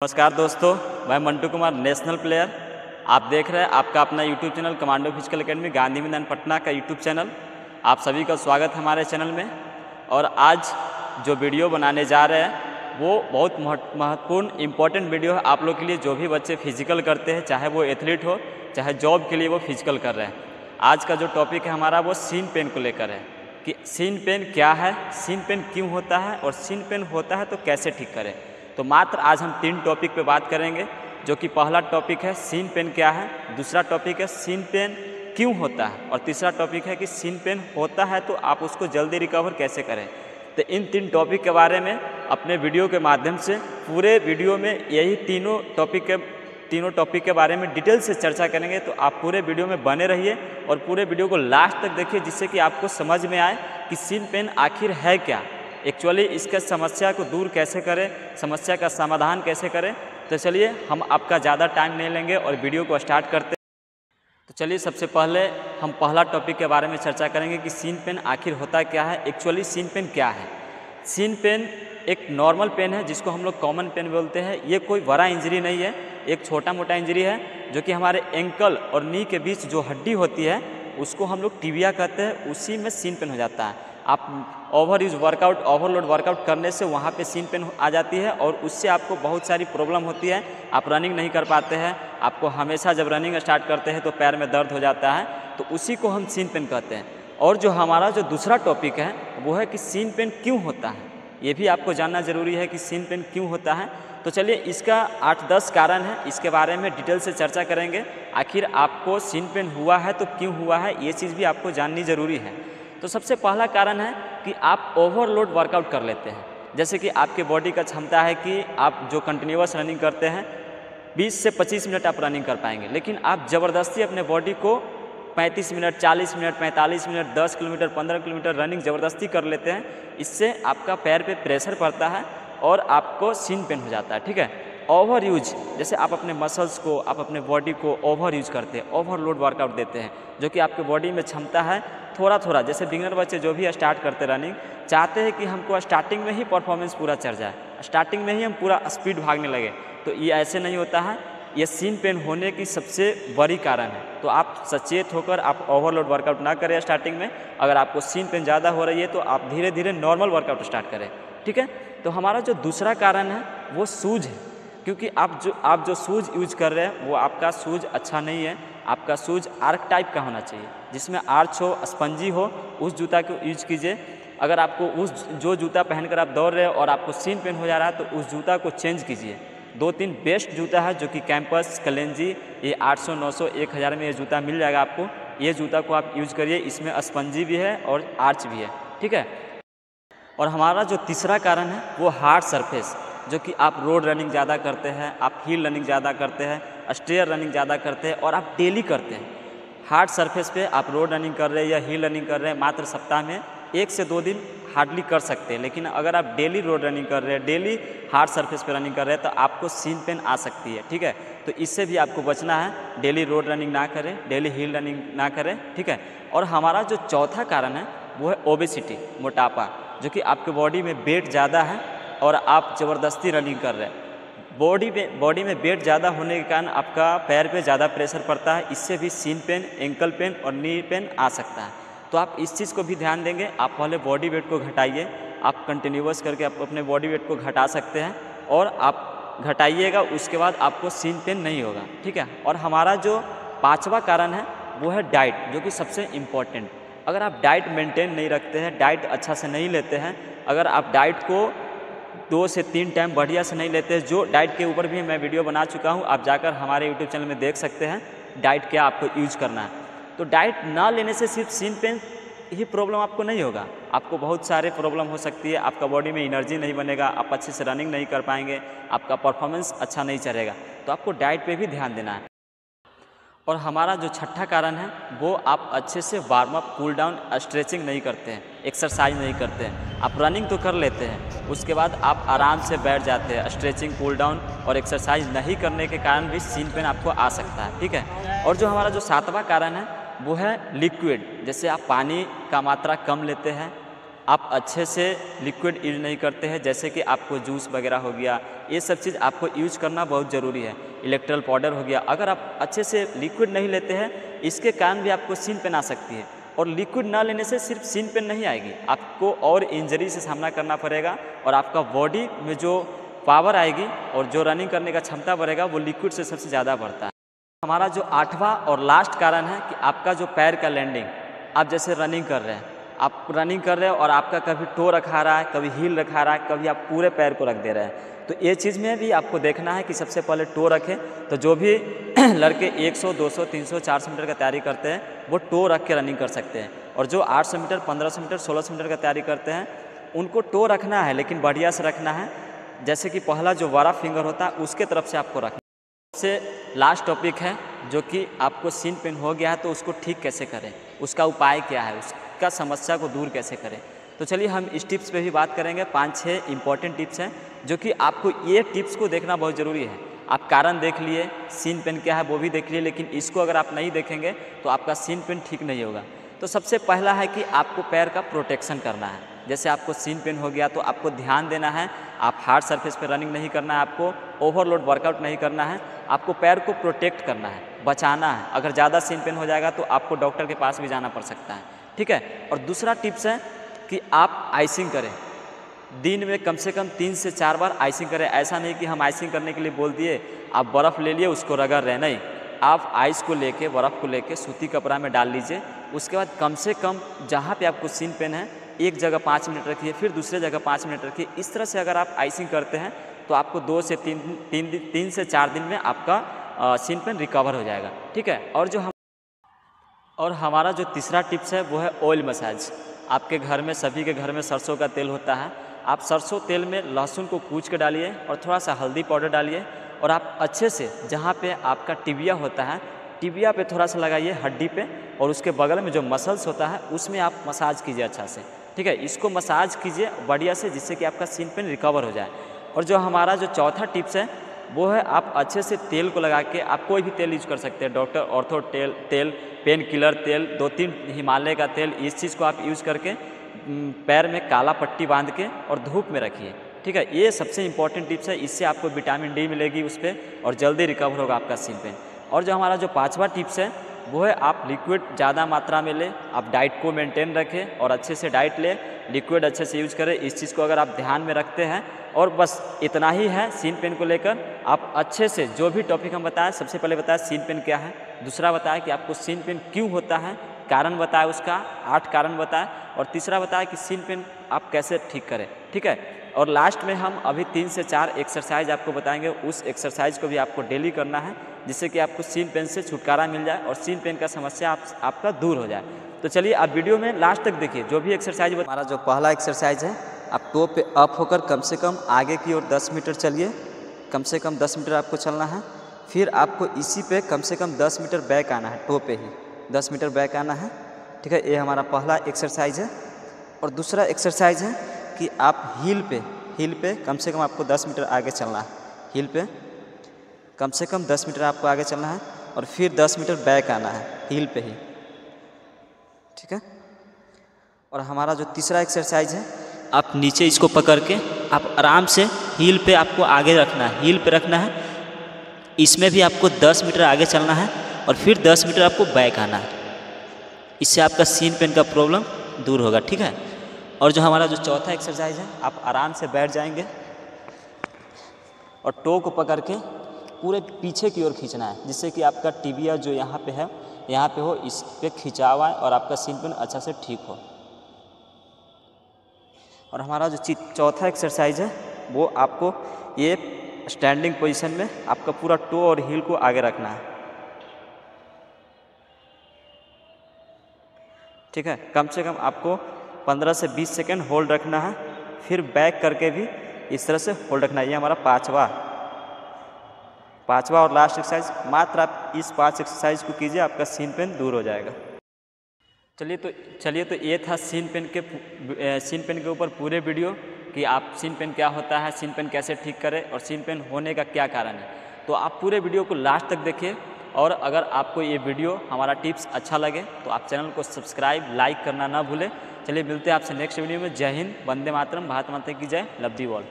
नमस्कार दोस्तों, मैं मंटू कुमार नेशनल प्लेयर। आप देख रहे हैं आपका अपना YouTube channel commando physical academy Gandhi मैदान पटना का यूट्यूब चैनल। आप सभी का स्वागत है हमारे चैनल में। और आज जो वीडियो बनाने जा रहे हैं वो बहुत महत्वपूर्ण इम्पोर्टेंट वीडियो है आप लोग के लिए, जो भी बच्चे फिजिकल करते हैं, चाहे वो एथलीट हो चाहे जॉब के लिए वो फिजिकल कर रहे हैं। आज का जो टॉपिक है हमारा वो सीन पेन को लेकर है कि सीन पेन क्या है, सीन पेन क्यों होता है और सीन पेन होता है तो कैसे ठीक करें। तो मात्र आज हम 3 टॉपिक पे बात करेंगे, जो कि पहला टॉपिक है सीन पेन क्या है, दूसरा टॉपिक है सीन पेन क्यों होता है और तीसरा टॉपिक है कि सीन पेन होता है तो आप उसको जल्दी रिकवर कैसे करें। तो इन 3 टॉपिक के बारे में अपने वीडियो के माध्यम से पूरे वीडियो में यही तीनों टॉपिक के बारे में डिटेल से चर्चा करेंगे। तो आप पूरे वीडियो में बने रहिए और पूरे वीडियो को लास्ट तक देखिए, जिससे कि आपको समझ में आए कि सीन पेन आखिर है क्या, एक्चुअली इसके समस्या को दूर कैसे करें, समस्या का समाधान कैसे करें। तो चलिए हम आपका ज़्यादा टाइम नहीं लेंगे और वीडियो को स्टार्ट करते हैं। तो चलिए सबसे पहले हम पहला टॉपिक के बारे में चर्चा करेंगे कि सीन पेन आखिर होता क्या है, एक्चुअली सीन पेन क्या है। सीन पेन एक नॉर्मल पेन है जिसको हम लोग कॉमन पेन बोलते हैं। ये कोई बड़ा इंजरी नहीं है, एक छोटा मोटा इंजरी है जो कि हमारे एंकल और नी के बीच जो हड्डी होती है उसको हम लोग टिबिया कहते हैं, उसी में सीन पेन हो जाता है। आप ओवरलोड वर्कआउट करने से वहाँ पे सीन पेन आ जाती है और उससे आपको बहुत सारी प्रॉब्लम होती है। आप रनिंग नहीं कर पाते हैं, आपको हमेशा जब रनिंग स्टार्ट करते हैं तो पैर में दर्द हो जाता है, तो उसी को हम सीन पेन कहते हैं। और जो हमारा जो दूसरा टॉपिक है वो है कि सीन पेन क्यों होता है। ये भी आपको जानना ज़रूरी है कि सीन पेन क्यों होता है। तो चलिए इसका 8-10 कारण है, इसके बारे में डिटेल से चर्चा करेंगे। आखिर आपको सीन पेन हुआ है तो क्यों हुआ है, ये चीज़ भी आपको जाननी ज़रूरी है। तो सबसे पहला कारण है कि आप ओवरलोड वर्कआउट कर लेते हैं। जैसे कि आपके बॉडी का क्षमता है कि आप जो कंटिन्यूअस रनिंग करते हैं 20 से 25 मिनट आप रनिंग कर पाएंगे, लेकिन आप ज़बरदस्ती अपने बॉडी को 35 minute, 40 minute, 45 minute, 10 kilometre, 15 kilometre running ज़बरदस्ती कर लेते हैं। इससे आपका पैर पे प्रेशर पड़ता है और आपको सीन पेन हो जाता है। ठीक है, ओवर यूज, जैसे आप अपने मसल्स को, आप अपने बॉडी को ओवर यूज करते हैं, ओवरलोड वर्कआउट देते हैं, जो कि आपके बॉडी में क्षमता है थोड़ा थोड़ा। जैसे बिगिनर बच्चे जो भी स्टार्ट करते रनिंग चाहते हैं कि हमको स्टार्टिंग में ही परफॉर्मेंस पूरा चढ़ जाए, स्टार्टिंग में ही हम पूरा स्पीड भागने लगे, तो ये ऐसे नहीं होता है। ये सीन पेन होने की सबसे बड़ी कारण है। तो आप सचेत होकर आप ओवरलोड वर्कआउट ना करें स्टार्टिंग में। अगर आपको सीन पेन ज़्यादा हो रही है तो आप धीरे धीरे नॉर्मल वर्कआउट स्टार्ट करें। ठीक है, तो हमारा जो दूसरा कारण है वो शूज है, क्योंकि आप जो शूज यूज कर रहे हैं वो आपका शूज अच्छा नहीं है। आपका शूज आर्क टाइप का होना चाहिए, जिसमें आर्च हो, स्पंजी हो, उस जूता को यूज कीजिए। अगर आपको जो जूता पहनकर आप दौड़ रहे हैं और आपको सीन पेन हो जा रहा है तो उस जूता को चेंज कीजिए। 2-3 बेस्ट जूता है जो कि कैंपस, कलेंजी, ये 800, 900, 1000 में ये जूता मिल जाएगा आपको। ये जूता को आप यूज करिए, इसमें स्पंजी भी है और आर्च भी है। ठीक है, और हमारा जो तीसरा कारण है वो हार्ड सरफेस, जो कि आप रोड रनिंग ज़्यादा करते हैं, आप हिल रनिंग ज़्यादा करते हैं, स्टेयर रनिंग ज़्यादा करते हैं और आप डेली करते हैं। हार्ड सरफेस पे आप रोड रनिंग कर रहे हैं या हिल रनिंग कर रहे हैं, मात्र सप्ताह में 1 से 2 दिन हार्डली कर सकते हैं। लेकिन अगर आप डेली रोड रनिंग कर रहे हैं, डेली हार्ड सरफेस पे रनिंग कर रहे हैं, तो आपको सीन पेन आ सकती है। ठीक है, तो इससे भी आपको बचना है। डेली रोड रनिंग ना करें, डेली हिल रनिंग ना करें। ठीक है, और हमारा जो चौथा कारण है वो है ओबेसिटी, मोटापा, जो कि आपके बॉडी में वेट ज़्यादा है और आप ज़बरदस्ती रनिंग कर रहे हैं। बॉडी में वेट ज़्यादा होने के कारण आपका पैर पे ज़्यादा प्रेशर पड़ता है, इससे भी सीन पेन, एंकल पेन और नी पेन आ सकता है। तो आप इस चीज़ को भी ध्यान देंगे। आप पहले बॉडी वेट को घटाइए, आप कंटिन्यूअस करके आप अपने बॉडी वेट को घटा सकते हैं और आप घटाइएगा, उसके बाद आपको सीन पेन नहीं होगा। ठीक है, और हमारा जो 5वां कारण है वो है डाइट, जो कि सबसे इम्पॉर्टेंट। अगर आप डाइट मेंटेन नहीं रखते हैं, डाइट अच्छा से नहीं लेते हैं, अगर आप डाइट को 2 से 3 टाइम बढ़िया से नहीं लेते हैं, जो डाइट के ऊपर भी मैं वीडियो बना चुका हूँ, आप जाकर हमारे यूट्यूब चैनल में देख सकते हैं डाइट क्या आपको यूज करना है। तो डाइट ना लेने से सिर्फ सीन पेन ही प्रॉब्लम आपको नहीं होगा, आपको बहुत सारे प्रॉब्लम हो सकती है। आपका बॉडी में एनर्जी नहीं बनेगा, आप अच्छे से रनिंग नहीं कर पाएंगे, आपका परफॉर्मेंस अच्छा नहीं चलेगा। तो आपको डाइट पे भी ध्यान देना है। और हमारा जो छठा कारण है वो आप अच्छे से warm up, cool down, stretching नहीं करते हैं, एक्सरसाइज नहीं करते हैं। आप रनिंग तो कर लेते हैं, उसके बाद आप आराम से बैठ जाते हैं। स्ट्रेचिंग, कूल डाउन और एक्सरसाइज नहीं करने के कारण भी सीन पेन आपको आ सकता है। ठीक है, और जो हमारा जो 7वां कारण है वो है लिक्विड। जैसे आप पानी का मात्रा कम लेते हैं, आप अच्छे से लिक्विड यूज नहीं करते हैं, जैसे कि आपको जूस वगैरह हो गया, ये सब चीज़ आपको यूज करना बहुत ज़रूरी है। इलेक्ट्रोल पाउडर हो गया, अगर आप अच्छे से लिक्विड नहीं लेते हैं, इसके कारण भी आपको सीन पेन आ सकती है। और लिक्विड ना लेने से सिर्फ सीन पेन नहीं आएगी, आपको और इंजरी से सामना करना पड़ेगा और आपका बॉडी में जो पावर आएगी और जो रनिंग करने का क्षमता बढ़ेगा वो लिक्विड से सबसे ज़्यादा बढ़ता है। हमारा जो 8वां और लास्ट कारण है कि आपका जो पैर का लैंडिंग, आप जैसे रनिंग कर रहे हैं, आप रनिंग कर रहे हो और आपका कभी टो रखा रहा है, कभी हील रखा रहा है, कभी आप पूरे पैर को रख दे रहे हैं, तो ये चीज़ में भी आपको देखना है कि सबसे पहले टो रखें। तो जो भी लड़के 100, 200, 300, 400 मीटर का तैयारी करते हैं वो टो रख के रनिंग कर सकते हैं, और जो 800 मीटर, 1500 मीटर, 1600 मीटर का तैयारी करते हैं उनको टो रखना है, लेकिन बढ़िया से रखना है। जैसे कि पहला जो बड़ा फिंगर होता है उसके तरफ से आपको रखना। सबसे लास्ट टॉपिक है जो कि आपको सीन पेन हो गया है तो उसको ठीक कैसे करें, उसका उपाय क्या है, उसका समस्या को दूर कैसे करें। तो चलिए हम इस टिप्स पे भी बात करेंगे। 5-6 इंपॉर्टेंट टिप्स हैं जो कि आपको ये टिप्स को देखना बहुत ज़रूरी है। आप कारण देख लिए, सीन पेन क्या है वो भी देख लिए, लेकिन इसको अगर आप नहीं देखेंगे तो आपका सीन पेन ठीक नहीं होगा। तो सबसे पहला है कि आपको पैर का प्रोटेक्शन करना है। जैसे आपको सीन पेन हो गया तो आपको ध्यान देना है, आप हार्ड सरफेस पे रनिंग नहीं करना है, आपको ओवरलोड वर्कआउट नहीं करना है, आपको पैर को प्रोटेक्ट करना है, बचाना है। अगर ज़्यादा सीन पेन हो जाएगा तो आपको डॉक्टर के पास भी जाना पड़ सकता है, ठीक है। और दूसरा टिप्स है कि आप आइसिंग करें, दिन में कम से कम 3 से 4 बार आइसिंग करें। ऐसा नहीं कि हम आइसिंग करने के लिए बोल दिए, आप बर्फ़ ले लिए उसको रगड़ रहे, नहीं, आप आइस को लेके, बर्फ़ को लेके सूती कपड़ा में डाल लीजिए। उसके बाद कम से कम जहाँ पे आपको सीन पेन है एक जगह 5 मिनट रखिए, फिर दूसरे जगह 5 मिनट रखिए। इस तरह से अगर आप आइसिंग करते हैं तो आपको 2 से 3 से 4 दिन में आपका सीन पेन रिकवर हो जाएगा, ठीक है। और हमारा जो तीसरा टिप्स है वो है ऑयल मसाज। आपके घर में, सभी के घर में सरसों का तेल होता है, आप सरसों तेल में लहसुन को कूच के डालिए और थोड़ा सा हल्दी पाउडर डालिए, और आप अच्छे से जहाँ पे आपका टिबिया होता है, टिबिया पे थोड़ा सा लगाइए, हड्डी पे, और उसके बगल में जो मसल्स होता है उसमें आप मसाज कीजिए अच्छा से, ठीक है। इसको मसाज कीजिए बढ़िया से, जिससे कि आपका सीन पेन रिकवर हो जाए। और जो हमारा जो चौथा टिप्स है वो है आप अच्छे से तेल को लगा के, आप कोई भी तेल यूज कर सकते हैं, डॉक्टर ऑर्थो तेल, पेन किलर तेल, 2-3 हिमालय का तेल, इस चीज़ को आप यूज़ करके पैर में काला पट्टी बांध के और धूप में रखिए, ठीक है। ये सबसे इंपॉर्टेंट टिप्स है, इससे आपको विटामिन डी मिलेगी उस पर और जल्दी रिकवर होगा आपका सीन पेन। और जो हमारा जो 5वां टिप्स है वो है आप लिक्विड ज़्यादा मात्रा में लें, आप डाइट को मेंटेन रखें और अच्छे से डाइट लें, लिक्विड अच्छे से यूज करें। इस चीज़ को अगर आप ध्यान में रखते हैं, और बस इतना ही है सीन पेन को लेकर। आप अच्छे से जो भी टॉपिक हम बताएं, सबसे पहले बताया सीन पेन क्या है, दूसरा बताया कि आपको सीन पेन क्यों होता है, कारण बताया उसका, 8 कारण बताया, और तीसरा बताया कि सीन पेन आप कैसे ठीक करें, ठीक है। और लास्ट में हम अभी 3 से 4 एक्सरसाइज आपको बताएंगे, उस एक्सरसाइज को भी आपको डेली करना है, जिससे कि आपको सीन पेन से छुटकारा मिल जाए और सीन पेन का समस्या आपका दूर हो जाए। तो चलिए आप वीडियो में लास्ट तक देखिए जो भी एक्सरसाइज। हमारा जो पहला एक्सरसाइज है, आप टो पे अप होकर कम से कम आगे की ओर 10 मीटर चलिए, कम से कम 10 मीटर आपको चलना है। फिर आपको इसी पे कम से कम 10 मीटर बैक आना है, टो पे ही 10 मीटर बैक आना है, ठीक है। ये हमारा पहला एक्सरसाइज है। और दूसरा एक्सरसाइज है कि आप हील पे कम से कम आपको 10 मीटर आगे चलना है, हील पे कम से कम 10 मीटर आपको आगे चलना है, और फिर 10 मीटर बैक आना है हील पे ही, ठीक है। और हमारा जो तीसरा एक्सरसाइज है, आप नीचे इसको पकड़ के आप आराम से हील पे आपको आगे रखना है, हील पे रखना है, इसमें भी आपको 10 मीटर आगे चलना है और फिर 10 मीटर आपको बैक आना है। इससे आपका सीन पेन का प्रॉब्लम दूर होगा, ठीक है। और जो हमारा जो चौथा एक्सरसाइज है, आप आराम से बैठ जाएंगे और टो को पकड़ के पूरे पीछे की ओर खींचना है, जिससे कि आपका टिबिया जो यहाँ पे है, यहाँ पे हो, इस पे खिंचाव आए और आपका सीन पेन अच्छा से ठीक हो। और हमारा जो चौथा एक्सरसाइज है वो आपको ये स्टैंडिंग पोजीशन में आपका पूरा टो और हील को आगे रखना है, ठीक है। कम से कम आपको 15 से 20 सेकेंड होल्ड रखना है, फिर बैक करके भी इस तरह से होल्ड रखना है। ये हमारा पांचवा और लास्ट एक्सरसाइज। मात्र आप इस 5 एक्सरसाइज को कीजिए, आपका सीन पेन दूर हो जाएगा। चलिए तो ये था सीन पेन के ऊपर पूरे वीडियो कि आप सीन पेन क्या होता है, सीन पेन कैसे ठीक करें और सीन पेन होने का क्या कारण है। तो आप पूरे वीडियो को लास्ट तक देखिए, और अगर आपको ये वीडियो हमारा टिप्स अच्छा लगे तो आप चैनल को सब्सक्राइब, लाइक करना ना भूलें, चलिए मिलते हैं आपसे नेक्स्ट वीडियो में। जय हिंद, वंदे मातरम, भारत माता की जय, लव यू ऑल।